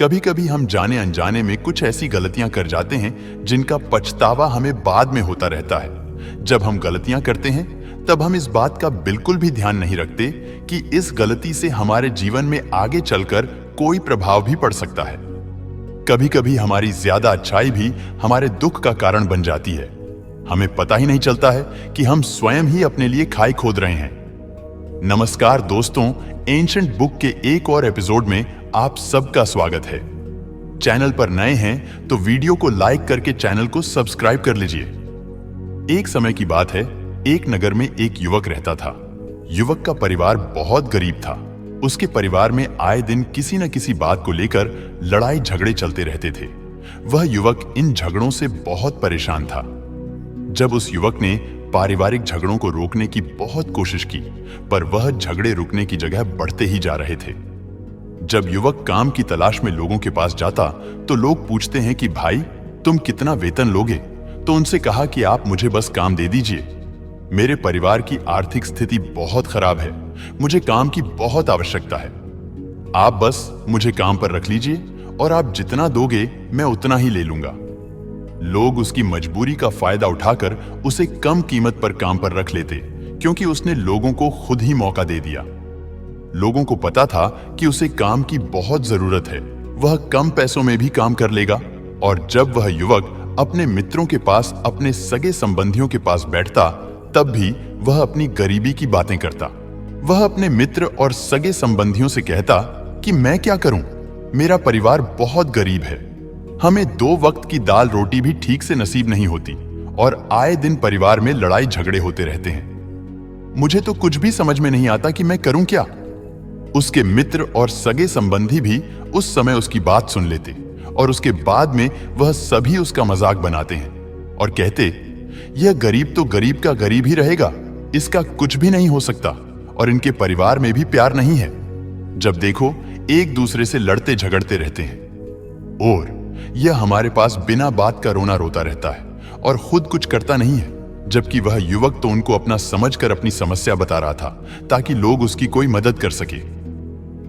कभी कभी हम जाने अनजाने में कुछ ऐसी गलतियां कर जाते हैं जिनका पछतावा हमें बाद में होता रहता है। जब हम गलतियां करते हैं तब हम इस बात का बिल्कुल भी ध्यान नहीं रखते कि इस गलती से हमारे जीवन में आगे चलकर कोई प्रभाव भी पड़ सकता है। कभी कभी हमारी ज्यादा अच्छाई भी हमारे दुख का कारण बन जाती है। हमें पता ही नहीं चलता है कि हम स्वयं ही अपने लिए खाई खोद रहे हैं। नमस्कार दोस्तों, एंशिएंट बुक के एक और एपिसोड में आप सबका स्वागत है। चैनल पर नए हैं तो वीडियो को लाइक करके चैनल को सब्सक्राइब कर लीजिए। एक समय की बात है, एक नगर में एक युवक रहता था। युवक का परिवार बहुत गरीब था। उसके परिवार में आए दिन किसी न किसी बात को लेकर लड़ाई झगड़े चलते रहते थे। वह युवक इन झगड़ों से बहुत परेशान था। जब उस युवक ने पारिवारिक झगड़ों को रोकने की बहुत कोशिश की, पर वह झगड़े रुकने की जगह बढ़ते ही जा रहे थे। जब युवक काम की तलाश में लोगों के पास जाता तो लोग पूछते हैं कि भाई तुम कितना वेतन लोगे? तो उनसे कहा कि आप मुझे बस काम दे दीजिए। मेरे परिवार की आर्थिक स्थिति बहुत खराब है, मुझे काम की बहुत आवश्यकता है। आप बस मुझे काम पर रख लीजिए और आप जितना दोगे मैं उतना ही ले लूंगा। लोग उसकी मजबूरी का फायदा उठाकर उसे कम कीमत पर काम पर रख लेते, क्योंकि उसने लोगों को खुद ही मौका दे दिया। लोगों को पता था कि उसे काम की बहुत जरूरत है, वह कम पैसों में भी काम कर लेगा। और जब वह युवक अपने मित्रों के पास, अपने सगे संबंधियों के पास बैठता, तब भी वह अपनी गरीबी की बातें करता। वह अपने मित्र और सगे संबंधियों से कहता कि मैं क्या करूं, मेरा परिवार बहुत गरीब है, हमें 2 वक्त की दाल रोटी भी ठीक से नसीब नहीं होती और आए दिन परिवार में लड़ाई झगड़े होते रहते हैं। मुझे तो कुछ भी समझ में नहीं आता कि मैं करूं क्या। उसके मित्र और सगे संबंधी भी उस समय उसकी बात सुन लेते और उसके बाद में वह सभी उसका मजाक बनाते हैं और कहते, यह गरीब तो गरीब का गरीब ही रहेगा, इसका कुछ भी नहीं हो सकता और इनके परिवार में भी प्यार नहीं है। जब देखो एक दूसरे से लड़ते झगड़ते रहते हैं और यह हमारे पास बिना बात का रोना रोता रहता है और खुद कुछ करता नहीं है। जबकि वह युवक तो उनको अपना समझकर अपनी समस्या बता रहा था ताकि लोग उसकी कोई मदद कर सके,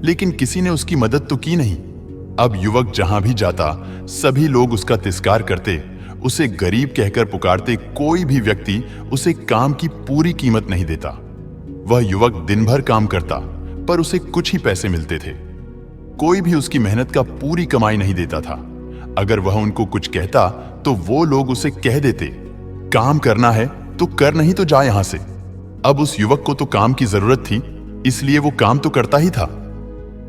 लेकिन किसी ने उसकी मदद तो की नहीं। अब युवक जहां भी जाता सभी लोग उसका तिरस्कार करते, उसे गरीब कहकर पुकारते। कोई भी व्यक्ति उसे काम की पूरी कीमत नहीं देता। वह युवक दिन भर काम करता पर उसे कुछ ही पैसे मिलते थे। कोई भी उसकी मेहनत का पूरी कमाई नहीं देता था। अगर वह उनको कुछ कहता तो वो लोग उसे कह देते, काम करना है तो कर, नहीं तो जा यहां से। अब उस युवक को तो काम की जरूरत थी, इसलिए वो काम तो करता ही था।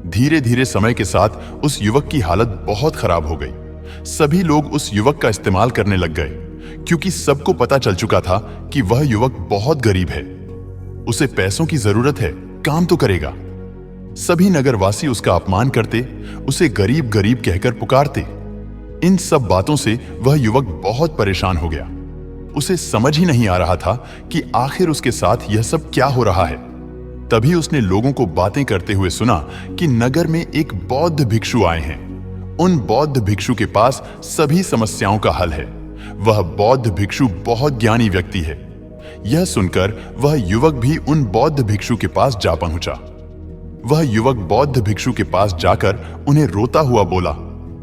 धीरे धीरे समय के साथ उस युवक की हालत बहुत खराब हो गई। सभी लोग उस युवक का इस्तेमाल करने लग गए, क्योंकि सबको पता चल चुका था कि वह युवक बहुत गरीब है, उसे पैसों की जरूरत है, काम तो करेगा। सभी नगरवासी उसका अपमान करते, उसे गरीब गरीब कहकर पुकारते। इन सब बातों से वह युवक बहुत परेशान हो गया। उसे समझ ही नहीं आ रहा था कि आखिर उसके साथ यह सब क्या हो रहा है। तभी उसने लोगों को बातें करते हुए सुना कि नगर में एक बौद्ध भिक्षु आए हैं। उन बौद्ध भिक्षु के पास सभी समस्याओं का हल है। वह बौद्ध भिक्षु बहुत ज्ञानी व्यक्ति है। यह सुनकर वह युवक भी उन बौद्ध भिक्षु के पास जा पहुंचा। वह युवक बौद्ध भिक्षु के पास जाकर उन्हें रोता हुआ बोला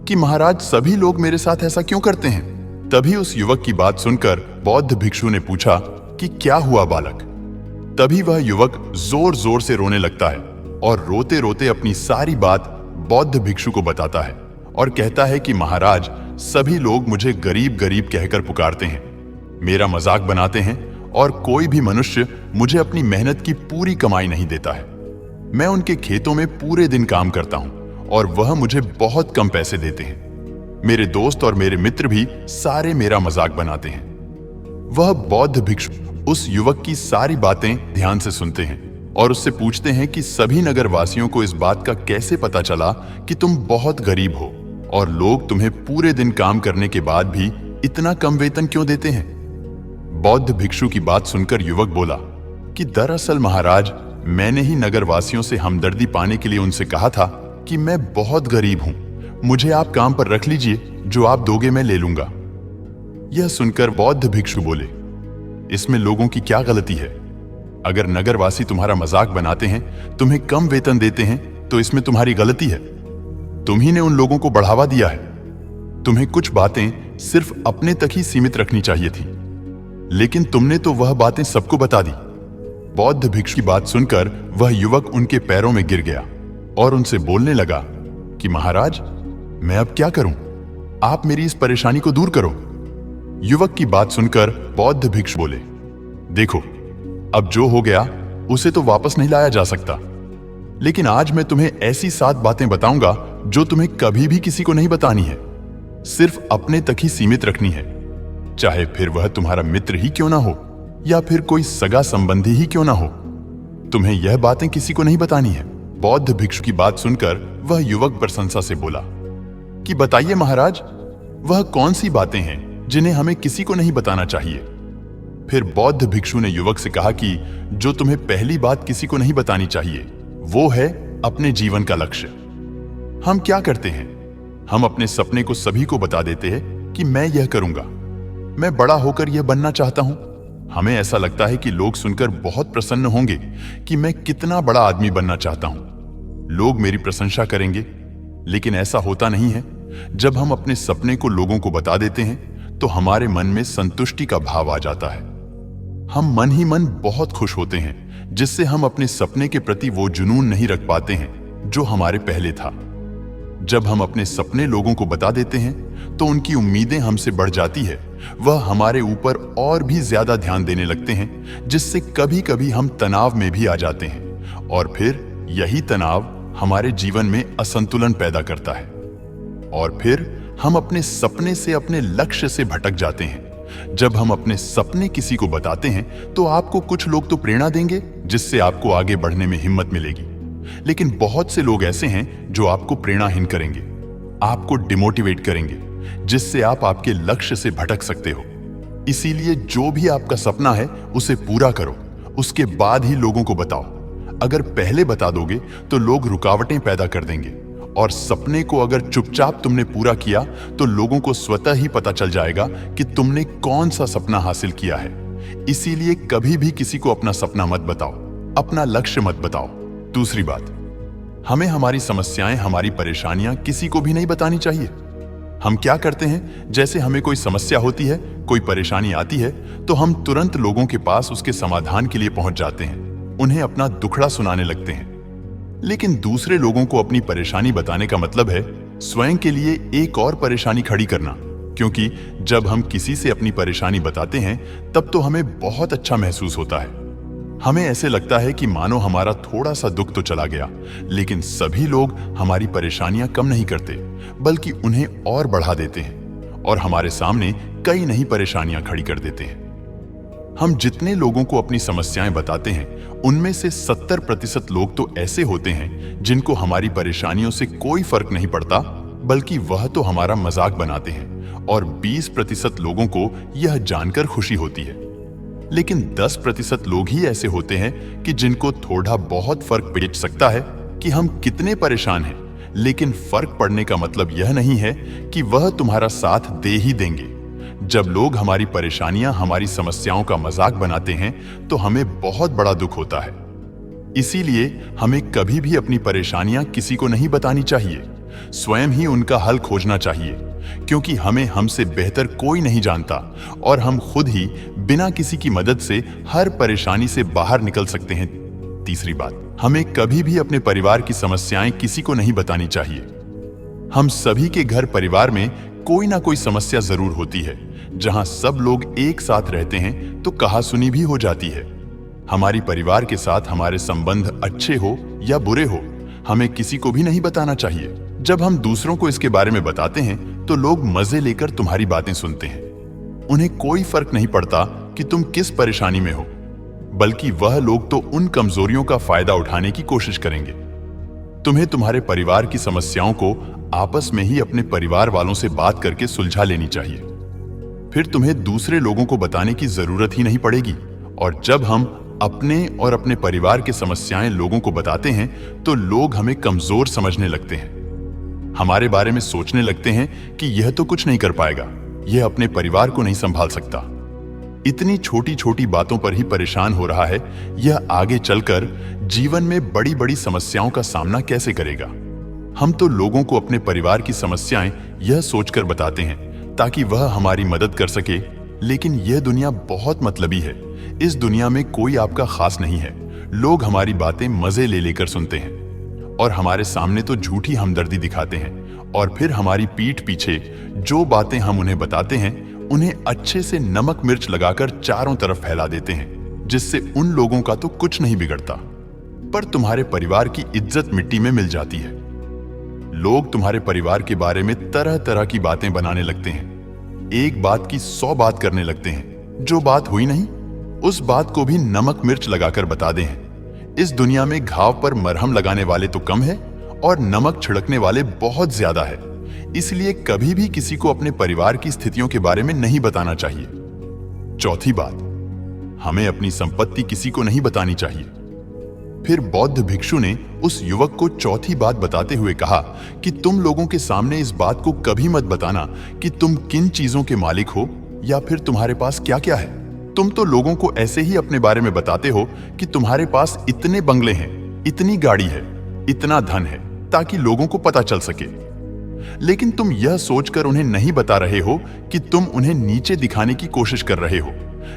कि महाराज, सभी लोग मेरे साथ ऐसा क्यों करते हैं? तभी उस युवक की बात सुनकर बौद्ध भिक्षु ने पूछा कि क्या हुआ बालक? तभी वह युवक जोर जोर से रोने लगता है और रोते रोते अपनी सारी बात बौद्ध भिक्षु को बताता है और कहता है कि महाराज, सभी लोग मुझे गरीब गरीब कहकर पुकारते हैं, मेरा मजाक बनाते हैं और कोई भी मनुष्य मुझे अपनी मेहनत की पूरी कमाई नहीं देता है। मैं उनके खेतों में पूरे दिन काम करता हूं और वह मुझे बहुत कम पैसे देते हैं। मेरे दोस्त और मेरे मित्र भी सारे मेरा मजाक बनाते हैं। वह बौद्ध भिक्षु उस युवक की सारी बातें ध्यान से सुनते हैं और उससे पूछते हैं कि सभी नगरवासियों को इस बात का कैसे पता चला कि तुम बहुत गरीब हो और लोग तुम्हें पूरे दिन काम करने के बाद भी इतना कम वेतन क्यों देते हैं? बौद्ध भिक्षु की बात सुनकर युवक बोला कि दरअसल महाराज, मैंने ही नगरवासियों से हमदर्दी पाने के लिए उनसे कहा था कि मैं बहुत गरीब हूं, मुझे आप काम पर रख लीजिए, जो आप दोगे मैं ले लूंगा। यह सुनकर बौद्ध भिक्षु बोले, इसमें लोगों की क्या गलती है? अगर नगरवासी तुम्हारा मजाक बनाते हैं, तुम्हें कम वेतन देते हैं, तो इसमें तुम्हारी गलती है। तुम ही ने उन लोगों को बढ़ावा दिया है। तुम्हें कुछ बातें सिर्फ अपने तक ही सीमित रखनी चाहिए थी, लेकिन तुमने तो वह बातें सबको बता दी। बौद्ध भिक्षु की बात सुनकर वह युवक उनके पैरों में गिर गया और उनसे बोलने लगा कि महाराज, मैं अब क्या करूं? आप मेरी इस परेशानी को दूर करो। युवक की बात सुनकर बौद्ध भिक्षु बोले, देखो, अब जो हो गया उसे तो वापस नहीं लाया जा सकता, लेकिन आज मैं तुम्हें ऐसी 7 बातें बताऊंगा जो तुम्हें कभी भी किसी को नहीं बतानी है, सिर्फ अपने तक ही सीमित रखनी है, चाहे फिर वह तुम्हारा मित्र ही क्यों ना हो या फिर कोई सगा संबंधी ही क्यों ना हो। तुम्हें यह बातें किसी को नहीं बतानी है। बौद्ध भिक्षु की बात सुनकर वह युवक प्रशंसा से बोला कि बताइए महाराज, वह कौन सी बातें हैं जिन्हें हमें किसी को नहीं बताना चाहिए। फिर बौद्ध भिक्षु ने युवक से कहा कि जो तुम्हें पहली बात किसी को नहीं बतानी चाहिए वो है अपने जीवन का लक्ष्य। हम क्या करते हैं? हम अपने सपने को सभी को बता देते हैं कि मैं यह करूंगा, मैं बड़ा होकर यह बनना चाहता हूं। हमें ऐसा लगता है कि लोग सुनकर बहुत प्रसन्न होंगे कि मैं कितना बड़ा आदमी बनना चाहता हूं, लोग मेरी प्रशंसा करेंगे। लेकिन ऐसा होता नहीं है। जब हम अपने सपने को लोगों को बता देते हैं तो हमारे मन में संतुष्टि का भाव आ जाता है। हम मन ही मन बहुत खुश होते हैं, जिससे हम अपने सपने के प्रति वो जुनून नहीं रख पाते हैं जो हमारे पहले था। जब हम अपने सपने लोगों को बता देते हैं तो उनकी उम्मीदें हमसे बढ़ जाती है। वह हमारे ऊपर और भी ज्यादा ध्यान देने लगते हैं, जिससे कभी कभी हम तनाव में भी आ जाते हैं और फिर यही तनाव हमारे जीवन में असंतुलन पैदा करता है और फिर हम अपने सपने से, अपने लक्ष्य से भटक जाते हैं। जब हम अपने सपने किसी को बताते हैं तो आपको कुछ लोग तो प्रेरणा देंगे, जिससे आपको आगे बढ़ने में हिम्मत मिलेगी, लेकिन बहुत से लोग ऐसे हैं जो आपको प्रेरणाहीन करेंगे, आपको डिमोटिवेट करेंगे, जिससे आप आपके लक्ष्य से भटक सकते हो। इसीलिए जो भी आपका सपना है उसे पूरा करो, उसके बाद ही लोगों को बताओ। अगर पहले बता दोगे तो लोग रुकावटें पैदा कर देंगे और सपने को अगर चुपचाप तुमने पूरा किया तो लोगों को स्वतः ही पता चल जाएगा कि तुमने कौन सा सपना हासिल किया है। इसीलिए कभी भी किसी को अपना सपना मत बताओ, अपना लक्ष्य मत बताओ। दूसरी बात, हमें हमारी समस्याएं, हमारी परेशानियां किसी को भी नहीं बतानी चाहिए। हम क्या करते हैं, जैसे हमें कोई समस्या होती है, कोई परेशानी आती है, तो हम तुरंत लोगों के पास उसके समाधान के लिए पहुंच जाते हैं, उन्हें अपना दुखड़ा सुनाने लगते हैं। लेकिन दूसरे लोगों को अपनी परेशानी बताने का मतलब है स्वयं के लिए एक और परेशानी खड़ी करना, क्योंकि जब हम किसी से अपनी परेशानी बताते हैं तब तो हमें बहुत अच्छा महसूस होता है। हमें ऐसे लगता है कि मानो हमारा थोड़ा सा दुख तो चला गया, लेकिन सभी लोग हमारी परेशानियां कम नहीं करते, बल्कि उन्हें और बढ़ा देते हैं और हमारे सामने कई नई परेशानियां खड़ी कर देते हैं। हम जितने लोगों को अपनी समस्याएं बताते हैं, उनमें से 70% लोग तो ऐसे होते हैं जिनको हमारी परेशानियों से कोई फर्क नहीं पड़ता, बल्कि वह तो हमारा मजाक बनाते हैं, और 20% लोगों को यह जानकर खुशी होती है। लेकिन 10% लोग ही ऐसे होते हैं कि जिनको थोड़ा बहुत फर्क पड़ सकता है कि हम कितने परेशान हैं, लेकिन फर्क पड़ने का मतलब यह नहीं है कि वह तुम्हारा साथ दे ही देंगे। जब लोग हमारी परेशानियां, हमारी समस्याओं का मजाक बनाते हैं तो हमें बहुत बड़ा दुख होता है। इसीलिए हमें कभी भी अपनी परेशानियां किसी को नहीं बतानी चाहिए, स्वयं ही उनका हल खोजना चाहिए, क्योंकि हमें हमसे बेहतर कोई नहीं जानता और हम खुद ही बिना किसी की मदद से हर परेशानी से बाहर निकल सकते हैं। तीसरी बात, हमें कभी भी अपने परिवार की समस्याएं किसी को नहीं बतानी चाहिए। हम सभी के घर परिवार में कोई ना कोई समस्या जरूर होती है। जहां सब लोग एक साथ रहते हैं तो कहासुनी भी हो जाती है। हमारी परिवार के साथ हमारे संबंध अच्छे हो या बुरे हो, हमें किसी को भी नहीं बताना चाहिए। जब हम दूसरों को इसके बारे में बताते हैं तो लोग मजे लेकर तुम्हारी बातें सुनते हैं। उन्हें कोई फर्क नहीं पड़ता कि तुम किस परेशानी में हो, बल्कि वह लोग तो उन कमजोरियों का फायदा उठाने की कोशिश करेंगे। तुम्हें तुम्हारे परिवार की समस्याओं को आपस में ही अपने परिवार वालों से बात करके सुलझा लेनी चाहिए। फिर तुम्हें दूसरे लोगों को बताने की जरूरत ही नहीं पड़ेगी। और जब हम अपने और अपने परिवार की समस्याएं लोगों को बताते हैं तो लोग हमें कमजोर समझने लगते हैं, हमारे बारे में सोचने लगते हैं कि यह तो कुछ नहीं कर पाएगा, यह अपने परिवार को नहीं संभाल सकता। इतनी छोटी छोटी बातों पर ही परेशान हो रहा है, यह आगे चलकर जीवन में बड़ी बड़ी समस्याओं का सामना कैसे करेगा। हम तो लोगों को अपने परिवार की समस्याएं यह सोचकर बताते हैं ताकि वह हमारी मदद कर सके, लेकिन यह दुनिया बहुत मतलबी है। इस दुनिया में कोई आपका खास नहीं है। लोग हमारी बातें मजे ले लेकर सुनते हैं और हमारे सामने तो झूठी हमदर्दी दिखाते हैं, और फिर हमारी पीठ पीछे जो बातें हम उन्हें बताते हैं उन्हें अच्छे से नमक मिर्च लगाकर चारों तरफ फैला देते हैं, जिससे उन लोगों का तो कुछ नहीं बिगड़ता, पर तुम्हारे परिवार की इज्जत मिट्टी में मिल जाती है। लोग तुम्हारे परिवार के बारे में तरह तरह की बातें बनाने लगते हैं, एक बात की 100 बात करने लगते हैं। जो बात हुई नहीं उस बात को भी नमक मिर्च लगाकर बता दें। इस दुनिया में घाव पर मरहम लगाने वाले तो कम है और नमक छिड़कने वाले बहुत ज्यादा है। इसलिए कभी भी किसी को अपने परिवार की स्थितियों के बारे में नहीं बताना चाहिए। चौथी बात, हमें अपनी संपत्ति किसी को नहीं बतानी चाहिए। फिर बौद्ध भिक्षु ने उस युवक को चौथी बात बताते हुए कहा कि तुम लोगों के सामने इस बात को कभी मत बताना कि तुम किन चीजों के मालिक हो या फिर तुम्हारे पास क्या क्या है। तुम तो लोगों को ऐसे ही अपने बारे में बताते हो कि तुम्हारे पास इतने बंगले हैं, इतनी गाड़ी है, इतना धन है, ताकि लोगों को पता चल सके। लेकिन तुम यह सोचकर उन्हें नहीं बता रहे हो कि तुम उन्हें नीचे दिखाने की कोशिश कर रहे हो।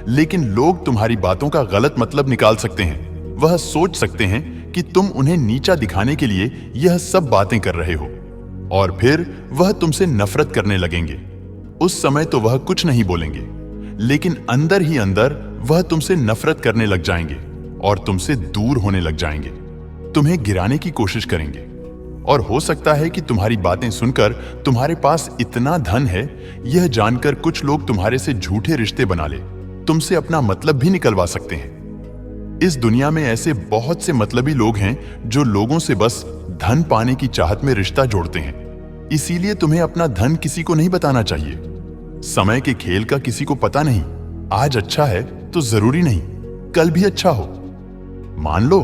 लेकिन लोग तुम्हारी बातों का गलत मतलब निकाल सकते हैं। वह सोच सकते हैं कि तुम उन्हें नीचा दिखाने के लिए यह सब बातें कर रहे हो, और फिर वह तुमसे नफरत करने लगेंगे। उस समय तो वह कुछ नहीं बोलेंगे, लेकिन अंदर ही अंदर वह तुमसे नफरत करने लग जाएंगे और तुमसे दूर होने लग जाएंगे, तुम्हें गिराने की कोशिश करेंगे। और हो सकता है कि तुम्हारी बातें सुनकर तुम्हारे पास इतना धन है यह जानकर कुछ लोग तुम्हारे से झूठे रिश्ते बना ले, तुमसे अपना मतलब भी निकलवा सकते हैं। इस दुनिया में ऐसे बहुत से मतलबी लोग हैं जो लोगों से बस धन पाने की चाहत में रिश्ता जोड़ते हैं। इसीलिए तुम्हें अपना धन किसी को नहीं बताना चाहिए। समय के खेल का किसी को पता नहीं। आज अच्छा है तो जरूरी नहीं कल भी अच्छा हो। मान लो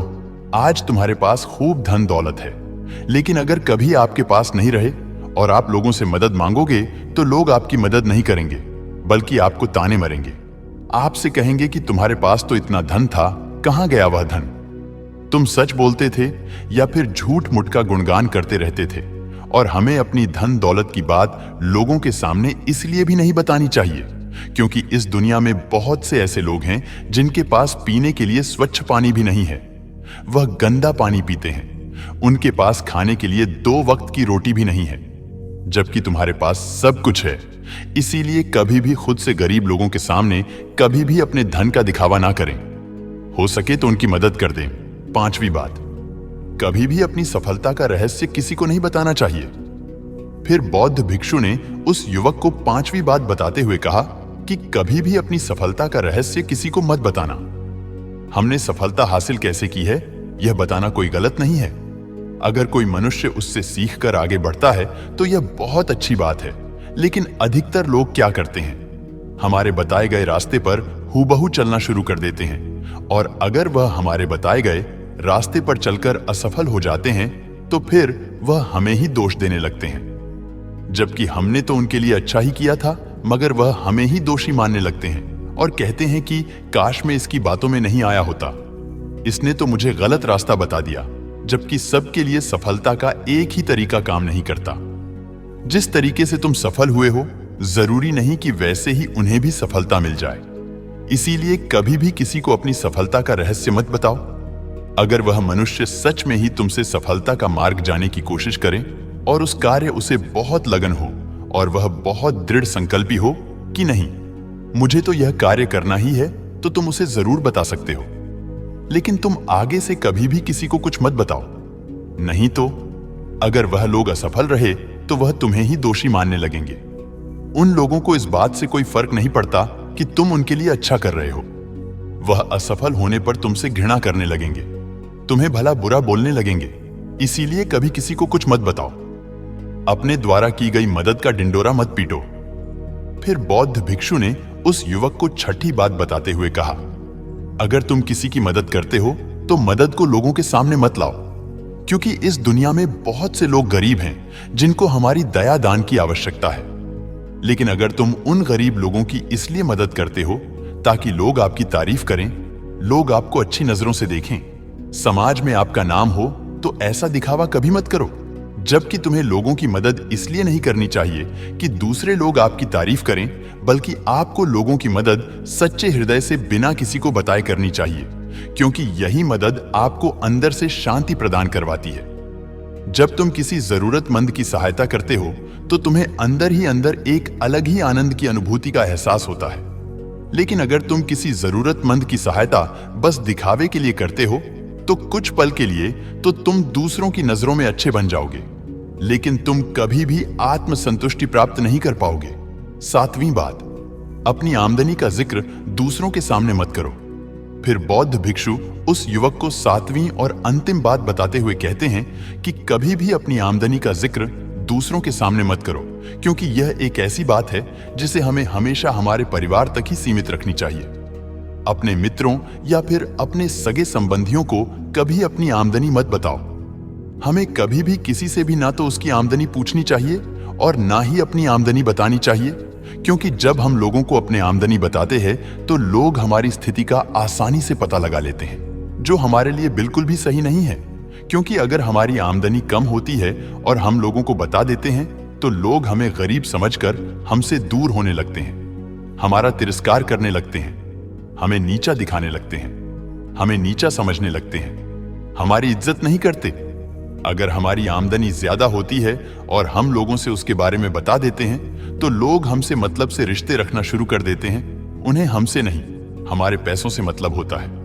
आज तुम्हारे पास खूब धन दौलत है, लेकिन अगर कभी आपके पास नहीं रहे और आप लोगों से मदद मांगोगे तो लोग आपकी मदद नहीं करेंगे, बल्कि आपको ताने मरेंगे। आपसे कहेंगे कि तुम्हारे पास तो इतना धन था, कहां गया वह धन? तुम सच बोलते थे या फिर झूठ मूठ का गुणगान करते रहते थे। और हमें अपनी धन दौलत की बात लोगों के सामने इसलिए भी नहीं बतानी चाहिए क्योंकि इस दुनिया में बहुत से ऐसे लोग हैं जिनके पास पीने के लिए स्वच्छ पानी भी नहीं है। वह गंदा पानी पीते हैं। उनके पास खाने के लिए 2 वक्त की रोटी भी नहीं है, जबकि तुम्हारे पास सब कुछ है। इसीलिए कभी भी खुद से गरीब लोगों के सामने कभी भी अपने धन का दिखावा ना करें। हो सके तो उनकी मदद कर दें। 5वीं बात, कभी भी अपनी सफलता का रहस्य किसी को नहीं बताना चाहिए। फिर बौद्ध भिक्षु ने उस युवक को 5वीं बात बताते हुए कहा कि कभी भी अपनी सफलता का रहस्य किसी को मत बताना। हमने सफलता हासिल कैसे की है यह बताना कोई गलत नहीं है। अगर कोई मनुष्य उससे सीख कर आगे बढ़ता है तो यह बहुत अच्छी बात है, लेकिन अधिकतर लोग क्या करते हैं, हमारे बताए गए रास्ते पर हूबहू चलना शुरू कर देते हैं, और अगर वह हमारे बताए गए रास्ते पर चलकर असफल हो जाते हैं तो फिर वह हमें ही दोष देने लगते हैं, जबकि हमने तो उनके लिए अच्छा ही किया था, मगर वह हमें ही दोषी मानने लगते हैं और कहते हैं कि काश मैं इसकी बातों में नहीं आया होता, इसने तो मुझे गलत रास्ता बता दिया। जबकि सबके लिए सफलता का एक ही तरीका काम नहीं करता। जिस तरीके से तुम सफल हुए हो जरूरी नहीं कि वैसे ही उन्हें भी सफलता मिल जाए। इसीलिए कभी भी किसी को अपनी सफलता का रहस्य मत बताओ। अगर वह मनुष्य सच में ही तुमसे सफलता का मार्ग जाने की कोशिश करे और उस कार्य उसे बहुत लगन हो और वह बहुत दृढ़ संकल्पी हो कि नहीं मुझे तो यह कार्य करना ही है, तो तुम उसे जरूर बता सकते हो। लेकिन तुम आगे से कभी भी किसी को कुछ मत बताओ, नहीं तो अगर वह लोग असफल रहे तो वह तुम्हें ही दोषी मानने लगेंगे। उन लोगों को इस बात से कोई फर्क नहीं पड़ता कि तुम उनके लिए अच्छा कर रहे हो। वह असफल होने पर तुमसे घृणा करने लगेंगे, तुम्हें भला बुरा बोलने लगेंगे। इसीलिए कभी किसी को कुछ मत बताओ। अपने द्वारा की गई मदद का डिंडोरा मत पीटो। फिर बौद्ध भिक्षु ने उस युवक को 6ठी बात बताते हुए कहा, अगर तुम किसी की मदद करते हो तो मदद को लोगों के सामने मत लाओ, क्योंकि इस दुनिया में बहुत से लोग गरीब हैं जिनको हमारी दया दान की आवश्यकता है। लेकिन अगर तुम उन गरीब लोगों की इसलिए मदद करते हो ताकि लोग आपकी तारीफ करें, लोग आपको अच्छी नजरों से देखें, समाज में आपका नाम हो, तो ऐसा दिखावा कभी मत करो। जबकि तुम्हें लोगों की मदद इसलिए नहीं करनी चाहिए कि दूसरे लोग आपकी तारीफ करें, बल्कि आपको लोगों की मदद सच्चे हृदय से बिना किसी को बताए करनी चाहिए, क्योंकि यही मदद आपको अंदर से शांति प्रदान करवाती है। जब तुम किसी जरूरतमंद की सहायता करते हो तो तुम्हें अंदर ही अंदर एक अलग ही आनंद की अनुभूति का एहसास होता है। लेकिन अगर तुम किसी जरूरतमंद की सहायता बस दिखावे के लिए करते हो तो कुछ पल के लिए तो तुम दूसरों की नजरों में अच्छे बन जाओगे, लेकिन तुम कभी भी आत्मसंतुष्टि प्राप्त नहीं कर पाओगे। 7वीं बात, अपनी आमदनी का जिक्र दूसरों के सामने मत करो। फिर बौद्ध भिक्षु उस युवक को 7वीं और अंतिम बात बताते हुए कहते हैं कि कभी भी अपनी आमदनी का जिक्र दूसरों के सामने मत करो, क्योंकि यह एक ऐसी बात है जिसे हमें हमेशा हमारे परिवार तक ही सीमित रखनी चाहिए। अपने मित्रों या फिर अपने सगे संबंधियों को कभी अपनी आमदनी मत बताओ। हमें कभी भी किसी से भी ना तो उसकी आमदनी पूछनी चाहिए और ना ही अपनी आमदनी बतानी चाहिए, क्योंकि जब हम लोगों को अपने आमदनी बताते हैं तो लोग हमारी स्थिति का आसानी से पता लगा लेते हैं, जो हमारे लिए बिल्कुल भी सही नहीं है। क्योंकि अगर हमारी आमदनी कम होती है और हम लोगों को बता देते हैं तो लोग हमें गरीब समझकर हमसे दूर होने लगते हैं, हमारा तिरस्कार करने लगते हैं, हमें नीचा दिखाने लगते हैं, हमें नीचा समझने लगते हैं, हमारी इज्जत नहीं करते। अगर हमारी आमदनी ज्यादा होती है और हम लोगों से उसके बारे में बता देते हैं तो लोग हमसे मतलब से रिश्ते रखना शुरू कर देते हैं। उन्हें हमसे नहीं, हमारे पैसों से मतलब होता है।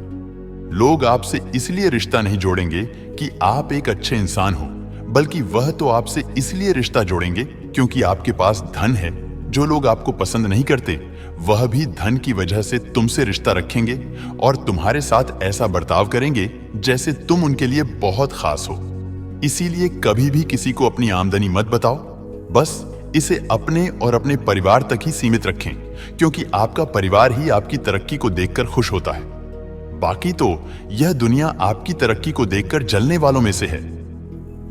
लोग आपसे इसलिए रिश्ता नहीं जोड़ेंगे कि आप एक अच्छे इंसान हो, बल्कि वह तो आपसे इसलिए रिश्ता जोड़ेंगे क्योंकि आपके पास धन है। जो लोग आपको पसंद नहीं करते वह भी धन की वजह से तुमसे रिश्ता रखेंगे और तुम्हारे साथ ऐसा बर्ताव करेंगे जैसे तुम उनके लिए बहुत खास हो। इसीलिए कभी भी किसी को अपनी आमदनी मत बताओ, बस इसे अपने और अपने परिवार तक ही सीमित रखें, क्योंकि आपका परिवार ही आपकी तरक्की को देखकर खुश होता है। बाकी तो यह दुनिया आपकी तरक्की को देखकर जलने वालों में से है।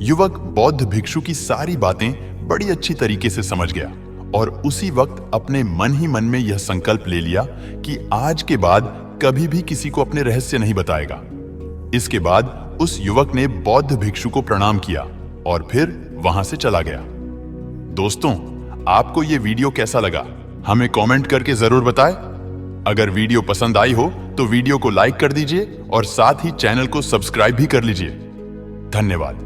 युवक बौद्ध भिक्षु की सारी बातें बड़ी अच्छी तरीके से समझ गया और उसी वक्त अपने मन ही मन में यह संकल्प ले लिया कि आज के बाद कभी भी किसी को अपने रहस्य नहीं बताएगा। इसके बाद उस युवक ने बौद्ध भिक्षु को प्रणाम किया और फिर वहां से चला गया। दोस्तों, आपको यह वीडियो कैसा लगा हमें कमेंट करके जरूर बताएं। अगर वीडियो पसंद आई हो तो वीडियो को लाइक कर दीजिए और साथ ही चैनल को सब्सक्राइब भी कर लीजिए। धन्यवाद।